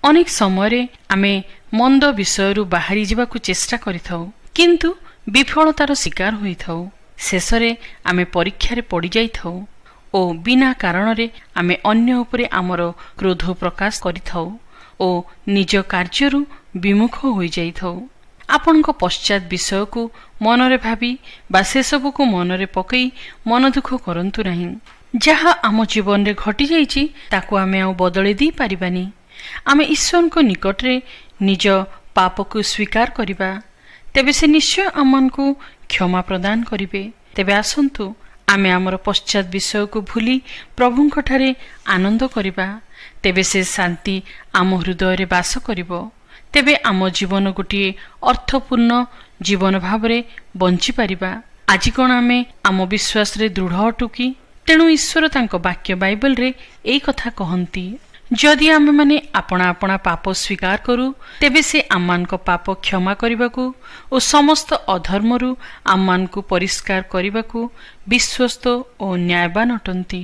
ଅନେକ ସମୟରେ ଆମେ ମନ୍ଦ ବିଷୟରୁ ବାହାରି ଯିବାକୁ ଚେଷ୍ଟା କରିଥାଉ, କିନ୍ତୁ ବିଫଳତାର ଶିକାର ହୋଇଥାଉ। ଶେଷରେ ଆମେ ପରୀକ୍ଷାରେ ପଡ଼ିଯାଇଥାଉ ଓ ବିନା କାରଣରେ ଆମେ ଅନ୍ୟ ଉପରେ ଆମର କ୍ରୋଧ ପ୍ରକାଶ କରିଥାଉ ଓ ନିଜ କାର୍ଯ୍ୟରୁ ବିମୁଖ ହୋଇଯାଇଥାଉ। ଆପଣଙ୍କ ପଶ୍ଚାତ ବିଷୟକୁ ମନରେ ଭାବି ବା ସେସବୁକୁ ମନରେ ପକାଇ ମନ ଦୁଃଖ କରନ୍ତୁ ନାହିଁ। ଯାହା ଆମ ଜୀବନରେ ଘଟିଯାଇଛି ତାକୁ ଆମେ ଆଉ ବଦଳେଇ ଦେଇପାରିବାନି। ଆମେ ଈଶ୍ୱରଙ୍କ ନିକଟରେ ନିଜ ପାପକୁ ସ୍ୱୀକାର କରିବା, ତେବେ ସେ ନିଶ୍ଚୟ ଆମମାନଙ୍କୁ କ୍ଷମା ପ୍ରଦାନ କରିବେ। ତେବେ ଆସନ୍ତୁ ଆମେ ଆମର ପଶ୍ଚାତ ବିଷୟକୁ ଭୁଲି ପ୍ରଭୁଙ୍କଠାରେ ଆନନ୍ଦ କରିବା। ତେବେ ସେ ଶାନ୍ତି ଆମ ହୃଦୟରେ ବାସ କରିବ। ତେବେ ଆମ ଜୀବନ ଗୋଟିଏ ଅର୍ଥପୂର୍ଣ୍ଣ ଜୀବନ ଭାବରେ ବଞ୍ଚିପାରିବା। ଆଜି କ'ଣ ଆମେ ଆମ ବିଶ୍ୱାସରେ ଦୃଢ଼ ଅଟୁ କି? ତେଣୁ ଈଶ୍ୱର ତାଙ୍କ ବାକ୍ୟ ବାଇବଲରେ ଏଇ କଥା କହନ୍ତି, ଯଦି ଆମେମାନେ ଆପଣା ଆପଣା ପାପ ସ୍ୱୀକାର କରୁ, ତେବେ ସେ ଆମମାନଙ୍କ ପାପ କ୍ଷମା କରିବାକୁ ଓ ସମସ୍ତ ଅଧର୍ମରୁ ଆମମାନଙ୍କୁ ପରିଷ୍କାର କରିବାକୁ ବିଶ୍ୱସ୍ତ ଓ ନ୍ୟାୟବାନ ଅଟନ୍ତି।